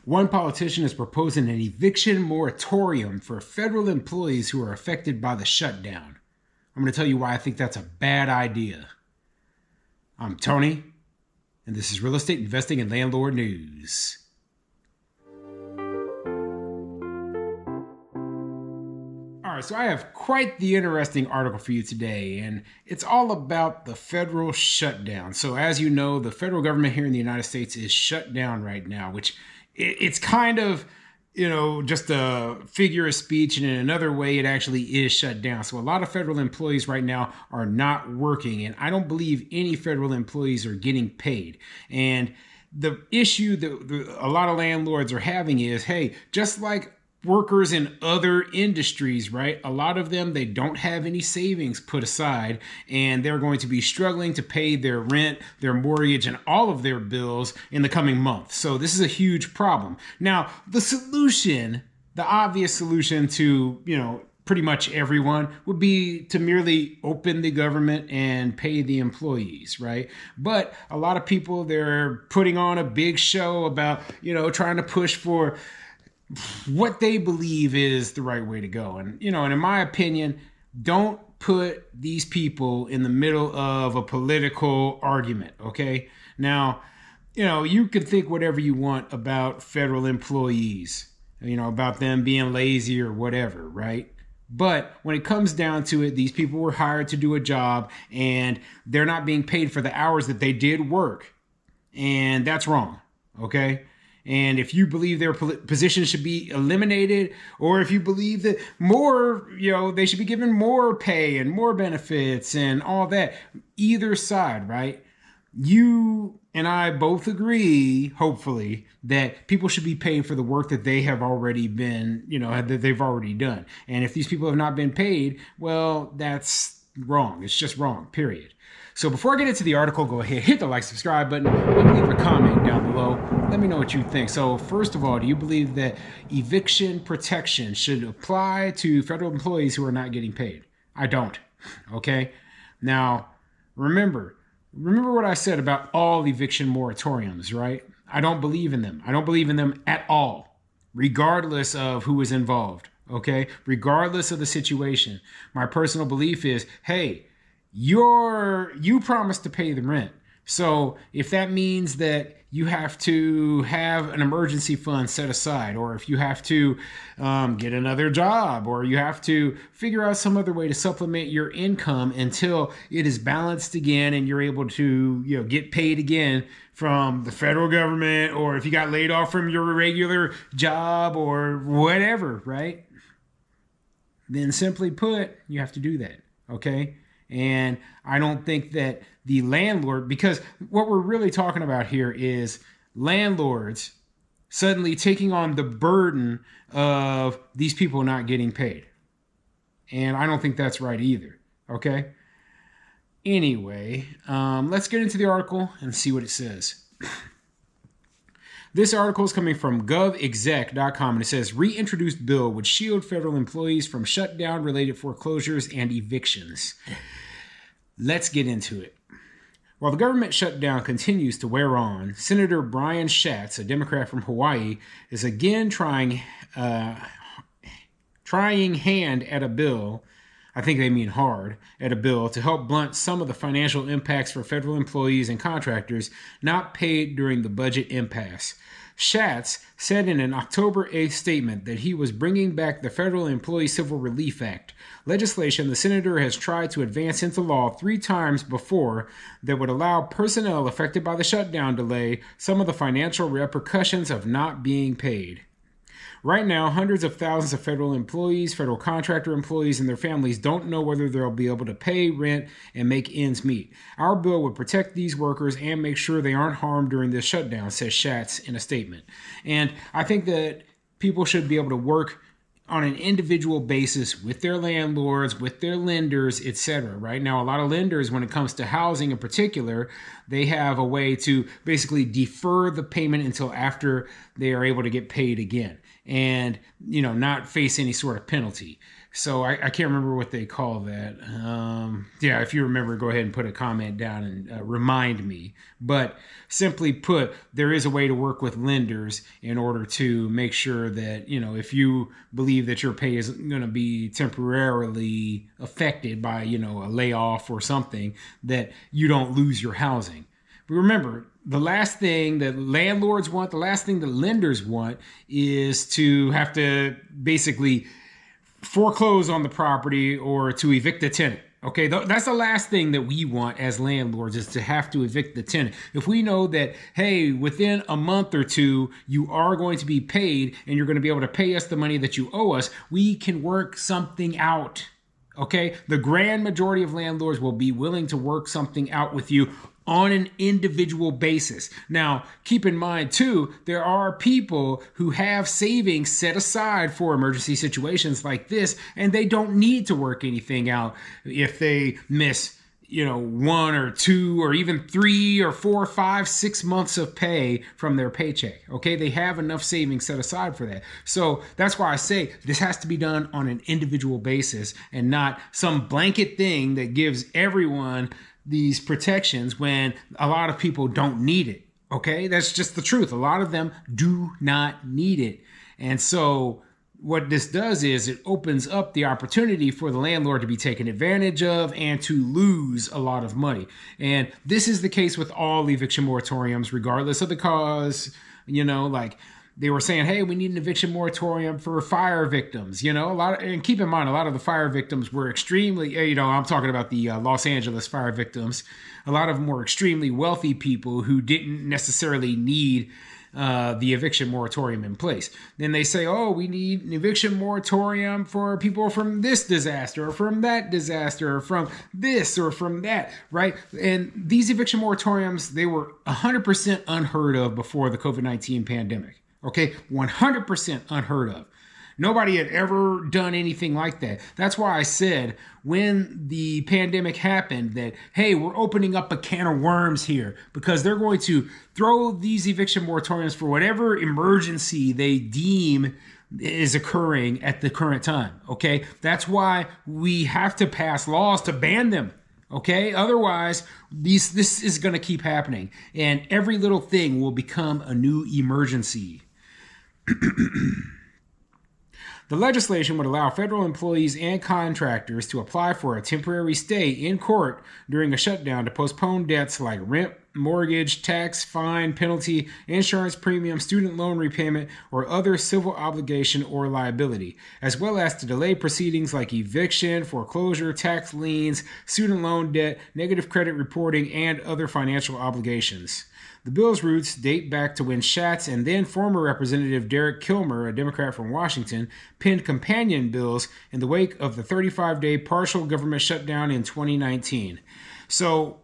One politician is proposing an eviction moratorium for federal employees who are affected by the shutdown. I'm going to tell you why I think that's a bad idea. I'm Tony, and this is Real Estate Investing and Landlord News. All right, so I have quite the interesting article for you today, and it's all about the federal shutdown. So as you know, the federal government here in the United States is shut down right now, which it's kind of, just a figure of speech, and in another way, it actually is shut down. So a lot of federal employees right now are not working, and I don't believe any federal employees are getting paid. And the issue that a lot of landlords are having is, hey, just like workers in other industries, right? A lot of them, they don't have any savings put aside, and they're going to be struggling to pay their rent, their mortgage, and all of their bills in the coming month. So this is a huge problem. Now, the solution, the obvious solution to, pretty much everyone would be to merely open the government and pay the employees, right? But a lot of people, they're putting on a big show about, trying to push for what they believe is the right way to go. And, and in my opinion, don't put these people in the middle of a political argument, okay? Now, you can think whatever you want about federal employees, about them being lazy or whatever, right? But when it comes down to it, these people were hired to do a job, and they're not being paid for the hours that they did work. And that's wrong, okay? And if you believe their positions should be eliminated, or if you believe that more, they should be given more pay and more benefits and all that, either side, right? You and I both agree, hopefully, that people should be paid for the work that they have already been, that they've already done. And if these people have not been paid, well, that's wrong. It's just wrong, period. So before I get into the article, go ahead, hit the like, subscribe button, and leave a comment down below. Let me know what you think. So first of all, do you believe that eviction protection should apply to federal employees who are not getting paid? I don't, okay? Now, remember what I said about all eviction moratoriums, right? I don't believe in them. I don't believe in them at all, regardless of who is involved, okay? Regardless of the situation. My personal belief is, hey, you promised to pay the rent. So if that means that you have to have an emergency fund set aside, or if you have to get another job, or you have to figure out some other way to supplement your income until it is balanced again and you're able to get paid again from the federal government, or if you got laid off from your regular job or whatever, right? Then simply put, you have to do that, okay? And I don't think that the landlord, because what we're really talking about here is landlords suddenly taking on the burden of these people not getting paid. And I don't think that's right either. Okay. Anyway, let's get into the article and see what it says. This article is coming from govexec.com, and it says, reintroduced bill would shield federal employees from shutdown-related foreclosures and evictions. Let's get into it. While the government shutdown continues to wear on, Senator Brian Schatz, a Democrat from Hawaii, is again trying hand at a bill, I think they mean hard, at a bill to help blunt some of the financial impacts for federal employees and contractors not paid during the budget impasse. Schatz said in an October 8th statement that he was bringing back the Federal Employee Civil Relief Act, legislation the senator has tried to advance into law 3 times before that would allow personnel affected by the shutdown delay some of the financial repercussions of not being paid. Right now, hundreds of thousands of federal employees, federal contractor employees, and their families don't know whether they'll be able to pay rent and make ends meet. Our bill would protect these workers and make sure they aren't harmed during this shutdown, says Schatz in a statement. And I think that people should be able to work on an individual basis with their landlords, with their lenders, etc. Right now, a lot of lenders, when it comes to housing in particular, they have a way to basically defer the payment until after they are able to get paid again and, not face any sort of penalty. So I can't remember what they call that. Yeah, if you remember, go ahead and put a comment down and remind me. But simply put, there is a way to work with lenders in order to make sure that, if you believe that your pay is going to be temporarily affected by, a layoff or something, that you don't lose your housing. But remember, the last thing that landlords want, the last thing that lenders want is to have to basically foreclose on the property or to evict the tenant. Okay, that's the last thing that we want as landlords, is to have to evict the tenant. If we know that, hey, within a month or two, you are going to be paid and you're going to be able to pay us the money that you owe us, we can work something out. Okay, the grand majority of landlords will be willing to work something out with you on an individual basis. Now, keep in mind too, there are people who have savings set aside for emergency situations like this, and they don't need to work anything out if they miss, 1 or 2 or even 3 or 4, 5, 6 months of pay from their paycheck. Okay, they have enough savings set aside for that. So that's why I say this has to be done on an individual basis and not some blanket thing that gives everyone these protections when a lot of people don't need it. Okay, that's just the truth. A lot of them do not need it. And so what this does is it opens up the opportunity for the landlord to be taken advantage of and to lose a lot of money. And this is the case with all eviction moratoriums, regardless of the cause. Like they were saying, hey, we need an eviction moratorium for fire victims. And keep in mind, a lot of the fire victims were extremely, I'm talking about the Los Angeles fire victims. A lot of them were extremely wealthy people who didn't necessarily need the eviction moratorium in place. Then they say, oh, we need an eviction moratorium for people from this disaster or from that disaster or from this or from that, right? And these eviction moratoriums, they were 100% unheard of before the COVID-19 pandemic. Okay, 100% unheard of. Nobody had ever done anything like that. That's why I said when the pandemic happened that, hey, we're opening up a can of worms here, because they're going to throw these eviction moratoriums for whatever emergency they deem is occurring at the current time. Okay, that's why we have to pass laws to ban them. Okay, otherwise this is going to keep happening, and every little thing will become a new emergency. The legislation would allow federal employees and contractors to apply for a temporary stay in court during a shutdown to postpone debts like rent, mortgage, tax, fine, penalty, insurance premium, student loan repayment, or other civil obligation or liability, as well as to delay proceedings like eviction, foreclosure, tax liens, student loan debt, negative credit reporting, and other financial obligations. The bill's roots date back to when Schatz and then former Representative Derek Kilmer, a Democrat from Washington, penned companion bills in the wake of the 35-day partial government shutdown in 2019. So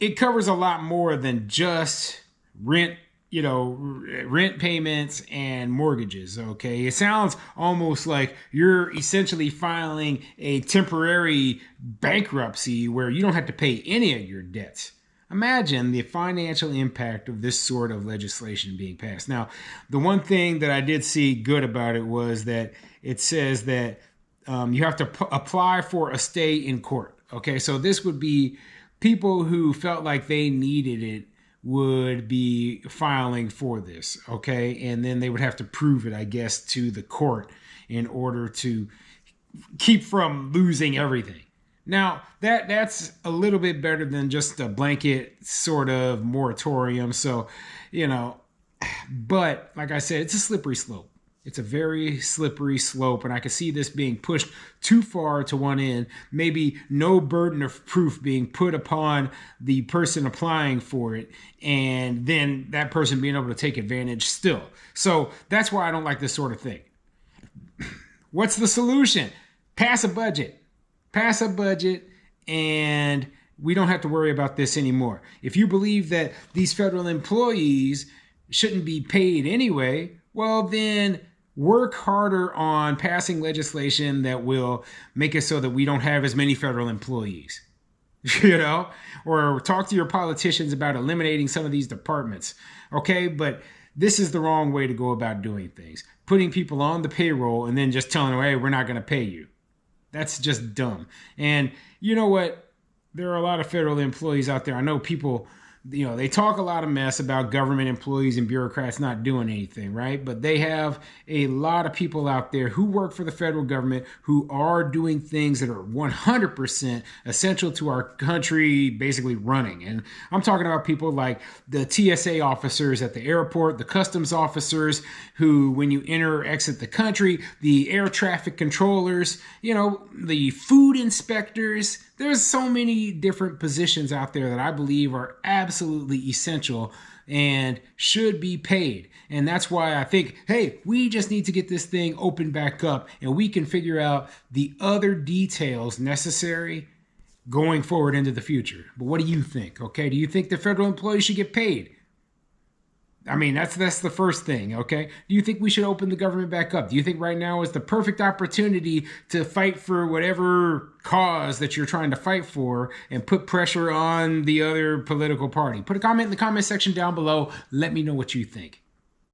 it covers a lot more than just rent payments and mortgages. Okay, it sounds almost like you're essentially filing a temporary bankruptcy where you don't have to pay any of your debts. Imagine the financial impact of this sort of legislation being passed. Now, the one thing that I did see good about it was that it says that you have to apply for a stay in court. Okay, so this would be people who felt like they needed it would be filing for this. Okay, and then they would have to prove it, I guess, to the court in order to keep from losing everything. Now, that's a little bit better than just a blanket sort of moratorium. So, but like I said, it's a slippery slope. It's a very slippery slope, and I can see this being pushed too far to one end. Maybe no burden of proof being put upon the person applying for it, and then that person being able to take advantage still. So that's why I don't like this sort of thing. What's the solution? Pass a budget. Pass a budget, and we don't have to worry about this anymore. If you believe that these federal employees shouldn't be paid anyway, well, then work harder on passing legislation that will make it so that we don't have as many federal employees, or talk to your politicians about eliminating some of these departments. Okay, but this is the wrong way to go about doing things. Putting people on the payroll and then just telling them, hey, we're not going to pay you. That's just dumb. And you know what? There are a lot of federal employees out there. I know people, they talk a lot of mess about government employees and bureaucrats not doing anything, right? But they have a lot of people out there who work for the federal government who are doing things that are 100% essential to our country basically running. And I'm talking about people like the TSA officers at the airport, the customs officers who, when you enter or exit the country, the air traffic controllers, the food inspectors. There's so many different positions out there that I believe are absolutely essential and should be paid. And that's why I think, hey, we just need to get this thing opened back up and we can figure out the other details necessary going forward into the future. But what do you think? Okay, do you think the federal employees should get paid? I mean, that's the first thing, okay? Do you think we should open the government back up? Do you think right now is the perfect opportunity to fight for whatever cause that you're trying to fight for and put pressure on the other political party? Put a comment in the comment section down below. Let me know what you think.